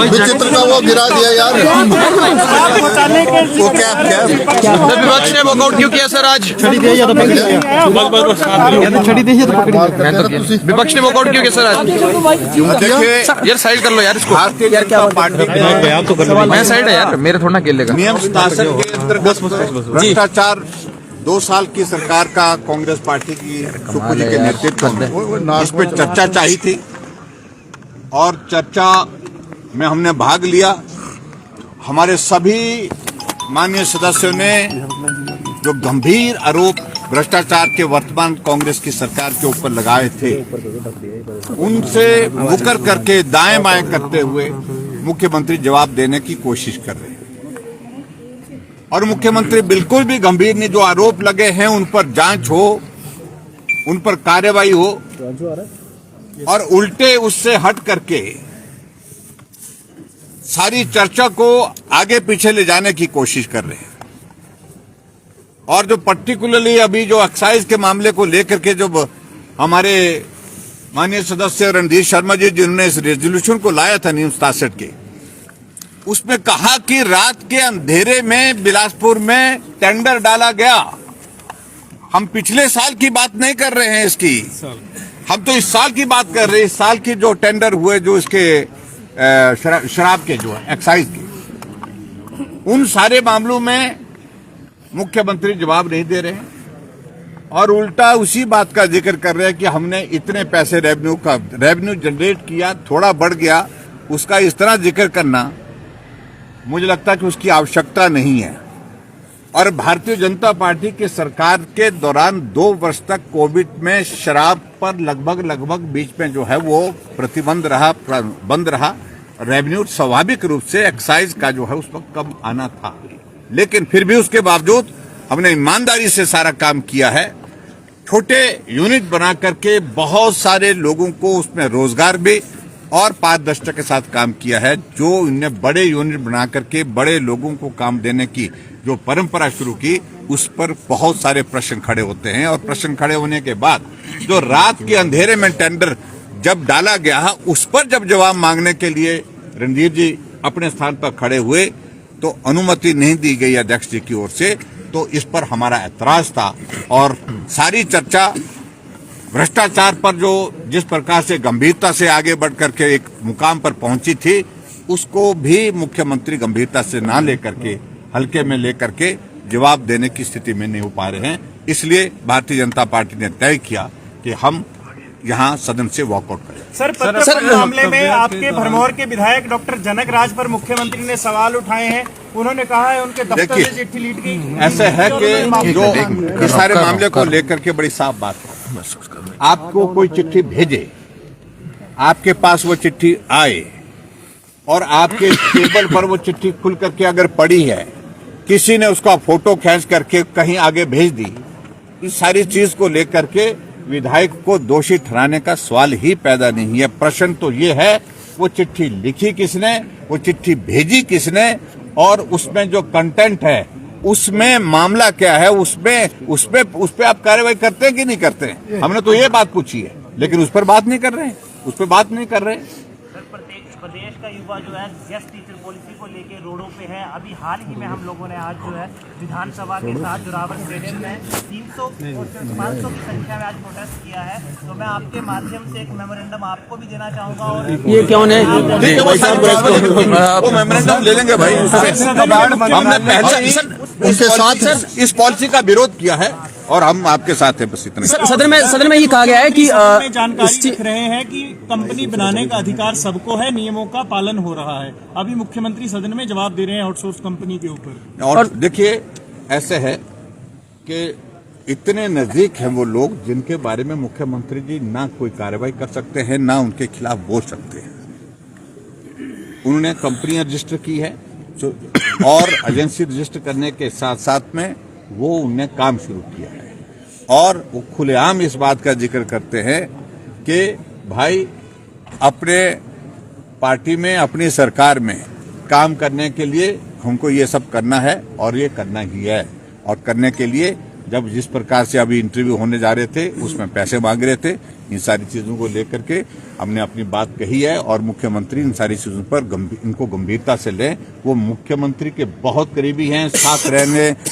विचित्र का वो गिरा दिया यार। वो क्या विपक्ष ने वॉकआउट क्यों किया सर आज? विपक्ष ने वॉकआउट क्यों किया सर आज? देखिए यार साइड कर लो यार इसको। भारतीय जनता पार्टी मैं साइड है यार, मेरे थोड़ा खेलेगा। नियम शासन के अंतर्गत भ्रष्टाचार 2 साल की सरकार का कांग्रेस पार्टी की सुप्पू जी के नेतृत्व में इस पर चर्चा चाहिए थी और चर्चा में हमने भाग लिया। हमारे सभी माननीय सदस्यों ने जो गंभीर आरोप भ्रष्टाचार के वर्तमान कांग्रेस की सरकार के ऊपर लगाए थे उनसे मुकर करके दाएं बाएं करते हुए मुख्यमंत्री जवाब देने की कोशिश कर रहे हैं और मुख्यमंत्री बिल्कुल भी गंभीर नहीं। जो आरोप लगे हैं उन पर जांच हो, उन पर कार्रवाई हो और उल्टे उससे हट करके सारी चर्चा को आगे पीछे ले जाने की कोशिश कर रहे हैं। और जो पर्टिकुलरली अभी जो एक्साइज के मामले को लेकर के जो हमारे माननीय सदस्य रणधीर शर्मा जी जिन्होंने इस रेजोल्यूशन को लाया था नियम 67 के, उसमें कहा कि रात के अंधेरे में बिलासपुर में टेंडर डाला गया। हम पिछले साल की बात नहीं कर रहे हैं इसकी, हम तो इस साल की बात कर रहे हैं। इस साल की जो टेंडर हुए जो इसके शराब के जो है एक्साइज के, उन सारे मामलों में मुख्यमंत्री जवाब नहीं दे रहे हैं और उल्टा उसी बात का जिक्र कर रहे हैं कि हमने इतने पैसे रेवेन्यू जनरेट किया, थोड़ा बढ़ गया। उसका इस तरह जिक्र करना मुझे लगता है कि उसकी आवश्यकता नहीं है। और भारतीय जनता पार्टी की सरकार के दौरान 2 वर्ष तक कोविड में शराब पर लगभग बीच में जो है वो प्रतिबंध रहा, बंद रहा। रेवेन्यू स्वाभाविक रूप से एक्साइज का जो है उस वक्त कम आना था, लेकिन फिर भी उसके बावजूद हमने ईमानदारी से सारा काम किया है। छोटे यूनिट बना करके बहुत सारे लोगों को उसमें रोजगार भी और पारदर्शिता के साथ काम किया है। जो इनने बड़े यूनिट बना करके बड़े लोगों को काम देने की जो परंपरा शुरू की, उस पर बहुत सारे प्रश्न खड़े होते हैं। और प्रश्न खड़े होने के बाद जो रात के अंधेरे में टेंडर जब डाला गया, उस पर जब जवाब मांगने के लिए रणधीर जी अपने स्थान पर खड़े हुए तो अनुमति नहीं दी गई अध्यक्ष जी की ओर से, तो इस पर हमारा ऐतराज था। और सारी चर्चा भ्रष्टाचार पर जो जिस प्रकार से गंभीरता से आगे बढ़ करके एक मुकाम पर पहुंची थी, उसको भी मुख्यमंत्री गंभीरता से ना लेकर के हल्के में लेकर के जवाब देने की स्थिति में नहीं हो पा रहे हैं। इसलिए भारतीय जनता पार्टी ने तय किया कि हम यहाँ सदन से वॉकआउट करें। सर मामले में आपके भरमौर के विधायक डॉक्टर जनक राज पर मुख्यमंत्री ने सवाल उठाए हैं। उन्होंने कहा है उनके दफ्तर से चिट्ठी लीक गई। ऐसे है कि जो इस सारे मामले को लेकर के बड़ी साफ बात है, आपको कोई चिट्ठी भेजे, आपके पास वो चिट्ठी आए और आपके टेबल पर वो चिट्ठी खुल करके अगर पड़ी है, किसी ने उसका फोटो खींच करके कहीं आगे भेज दी, इस सारी चीज को लेकर के विधायक को दोषी ठहराने का सवाल ही पैदा नहीं है। प्रश्न तो ये है वो चिट्ठी लिखी किसने, वो चिट्ठी भेजी किसने और उसमें जो कंटेंट है उसमें मामला क्या है, उस पे आप कार्रवाई करते हैं कि नहीं करते हैं? हमने तो ये बात पूछी है, लेकिन उस पर बात नहीं कर रहे हैं, उस पर बात नहीं कर रहे हैं। प्रदेश का युवा जो है जस्ट टीचर पॉलिसी को लेके रोडों पे है। अभी हाल ही में हम लोगों ने आज जो है विधानसभा के साथ जोरावर स्टेडियम में 500 की संख्या में आज प्रोटेस्ट किया है। तो मैं आपके माध्यम से एक मेमोरेंडम आपको भी देना चाहूंगा। और ये क्यों है? वो मेमोरेंडम ले लेंगे भाई। हमने पहले उनके साथ इस पॉलिसी का विरोध किया है और हम आपके साथ हैं, बस इतना। सदन में ये कहा गया है कि जानकारी लिख रहे हैं कि कंपनी बनाने का अधिकार सबको है, नियमों का पालन हो रहा है। अभी मुख्यमंत्री सदन में जवाब दे रहे हैं आउटसोर्स कंपनी के ऊपर। और देखिए ऐसे है कि इतने नजदीक हैं वो लोग जिनके बारे में मुख्यमंत्री जी ना कोई कार्रवाई कर सकते हैं, ना उनके खिलाफ बोल सकते हैं। उन्होंने कंपनियां रजिस्टर की है और एजेंसी रजिस्टर करने के साथ साथ में वो उनने काम शुरू किया है और वो खुलेआम इस बात का जिक्र करते हैं कि भाई अपने पार्टी में, अपनी सरकार में काम करने के लिए हमको ये सब करना है और ये करना ही है। और करने के लिए जब जिस प्रकार से अभी इंटरव्यू होने जा रहे थे उसमें पैसे मांग रहे थे, इन सारी चीजों को लेकर के हमने अपनी बात कही है और मुख्यमंत्री इन सारी चीजों पर इनको गंभीरता से लें। वो मुख्यमंत्री के बहुत करीबी हैं, साथ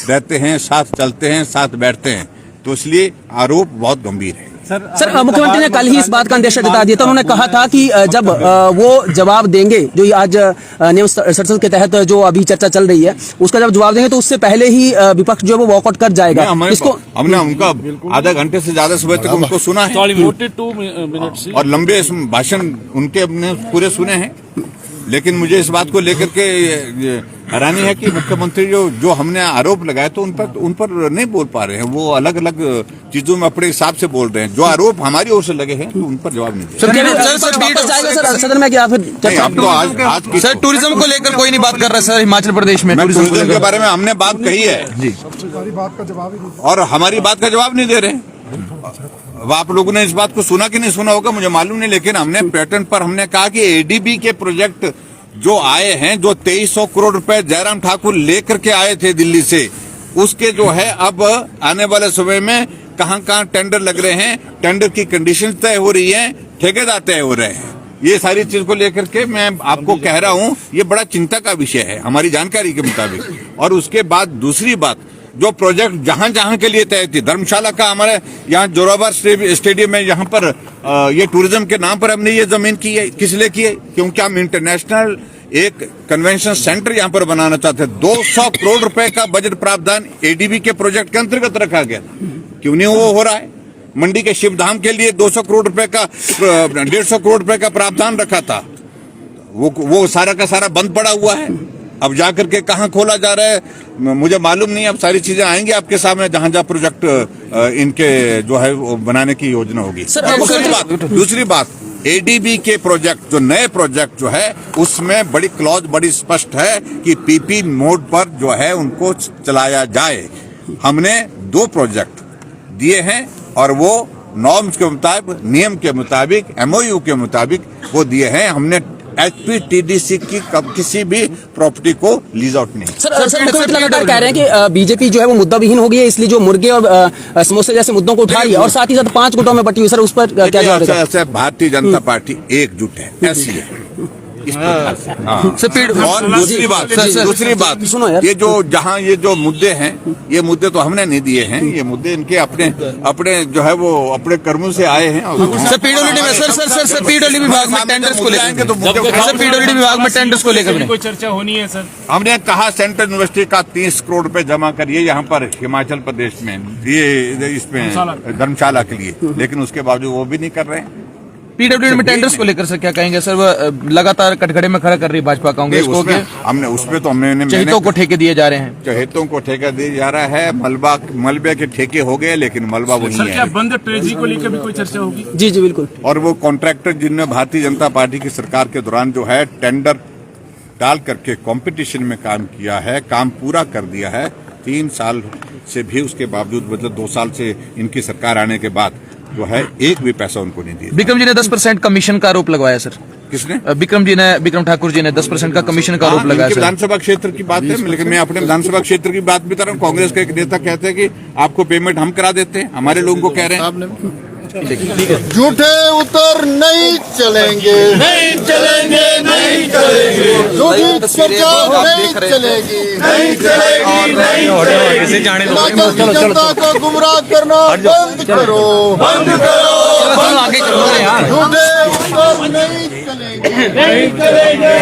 रहते हैं, साथ चलते हैं, साथ बैठते हैं, तो इसलिए आरोप बहुत गंभीर है। सर मुख्यमंत्री ने कल ही इस बात का अंदेशा जता दिया था। उन्होंने कहा था कि जब वो जवाब देंगे, जो आज नियम 67 के तहत जो अभी चर्चा चल रही है, उसका जब जवाब देंगे तो उससे पहले ही विपक्ष जो है वो वॉकआउट कर जाएगा। इसको हमने उनका आधा घंटे से ज्यादा सुबह तक उनको सुना है 42 मिनट्स और लंबे भाषण उनके अपने पूरे सुने हैं, लेकिन मुझे इस बात को लेकर के हैरानी है कि मुख्यमंत्री जो हमने आरोप लगाए तो उन पर नहीं बोल पा रहे हैं। वो अलग अलग चीजों में अपने हिसाब से बोल रहे हैं। जो आरोप हमारी ओर से लगे हैं तो उन पर जवाब नहीं दे। सदन में क्या फिर अब तो आज सर टूरिज्म को लेकर कोई नहीं बात कर रहा सर हिमाचल प्रदेश में टूरिज्म के बारे में हमने बात कही है जी, और हमारी बात का जवाब नहीं दे रहे हैं। आप लोगों ने इस बात को सुना कि नहीं सुना होगा मुझे मालूम नहीं, लेकिन हमने पैटर्न पर हमने कहा कि एडीबी के प्रोजेक्ट जो आए हैं, जो 2300 करोड़ रुपए जयराम ठाकुर लेकर के आए थे दिल्ली से, उसके जो है अब आने वाले समय में कहां टेंडर लग रहे हैं, टेंडर की कंडीशंस तय हो रही हैं, ठेकेदार तय हो रहे हैं। ये सारी चीज को लेकर के मैं आपको कह रहा हूं, ये बड़ा चिंता का विषय है हमारी जानकारी के मुताबिक। और उसके बाद दूसरी बात, जो प्रोजेक्ट जहां जहां के लिए तय थी, धर्मशाला का हमारे यहाँ जोरावर स्टेडियम में, यहाँ पर ये टूरिज्म के नाम पर हमने ये जमीन की है, किस लिए की है? क्योंकि हम इंटरनेशनल एक कन्वेंशन सेंटर यहाँ पर बनाना चाहते हैं। 200 करोड़ रुपए का बजट प्रावधान एडीबी के प्रोजेक्ट के अंतर्गत रखा गया, क्यों नहीं वो हो रहा है? मंडी के शिवधाम के लिए 200 करोड़ रुपए का 150 करोड़ रुपए का प्रावधान रखा था, वो सारा का सारा बंद पड़ा हुआ है। अब जाकर के कहाँ खोला जा रहा है मुझे मालूम नहीं। अब सारी चीजें आएंगी आपके सामने जहां जहां प्रोजेक्ट इनके जो है वो बनाने की योजना होगी। दूसरी बात एडीबी के प्रोजेक्ट जो नए प्रोजेक्ट जो है उसमें बड़ी क्लॉज बड़ी स्पष्ट है कि पीपी मोड पर जो है उनको चलाया जाए। हमने 2 प्रोजेक्ट दिए हैं और वो नॉर्म्स के मुताबिक, नियम के मुताबिक, एमओयू के मुताबिक वो दिए हैं। हमने एचपीटीडीसी की किसी भी प्रॉपर्टी को लीज आउट नहीं। सर मुख्यमंत्री लगातार कह रहे हैं कि बीजेपी जो है वो मुद्दा विहीन हो गई है, इसलिए जो मुर्गे और समोसे जैसे मुद्दों को उठा रही है और साथ ही साथ 5 गुटों में बटी हुई। सर उस पर क्या जवाब देगा? भारतीय जनता पार्टी एकजुट है, ऐसी है इस प्रकार से। और दूसरी बात सुनो यार, ये जो जहाँ ये जो मुद्दे हैं, ये मुद्दे तो हमने नहीं दिए हैं, ये मुद्दे इनके अपने जो है वो अपने कर्मों से आए हैं। सर पीडब्ल्यूडी में सर पीडब्ल्यूडी विभाग में टेंडर्स को लेकर तो सर पीडब्ल्यूडी विभाग में टेंडर्स को लेकर कोई चर्चा होनी है सर? हमने कहा सेंट्रल यूनिवर्सिटी का 30 करोड़ रुपए जमा करिए यहाँ पर हिमाचल प्रदेश में, ये इसमें धर्मशाला के लिए, लेकिन उसके बावजूद वो भी नहीं कर रहे हैं। पीडब्ल्यूडी में टेंडर्स को लेकर सर क्या कहेंगे? सर वो लगातार कटघरे में खड़ा कर रही भाजपा कांग्रेस को, हमने उसमें तो हमने चहेतों को ठेके दिए जा रहे हैं, चहेतों को ठेका दिया जा रहा है। मलबे के ठेके हो गए लेकिन मलबा वही है। क्या बंद ट्रेजी को लेकर भी कोई चर्चा होगी? जी बिल्कुल। और वो कॉन्ट्रैक्टर जिनने भारतीय जनता पार्टी की सरकार के दौरान जो है टेंडर डाल करके कंपटीशन में काम किया है, काम पूरा कर दिया है, 3 साल से भी उसके बावजूद, मतलब 2 साल से इनकी सरकार आने के बाद जो है एक भी पैसा उनको नहीं दिया। विक्रम जी ने 10% कमीशन का आरोप लगवाया सर। किसने? विक्रम ठाकुर जी ने 10% का कमीशन का आरोप लगाया। विधानसभा क्षेत्र की बात है, लेकिन मैं अपने विधानसभा क्षेत्र की बात बता रहा हूँ। कांग्रेस के एक नेता कहते हैं कि आपको पेमेंट हम करा देते हैं, हमारे लोगों को कह रहे हैं। झूठे उतर नहीं चलेंगे, नहीं चलेंगे, नहीं चलेंगे, झूठी चर्चा नहीं चलेगी, नहीं चलेगी, नहीं चलेगी। जनता को गुमराह करना बंद करो, बंद करो, झूठे उतर नहीं चलेंगे, नहीं चलेंगे।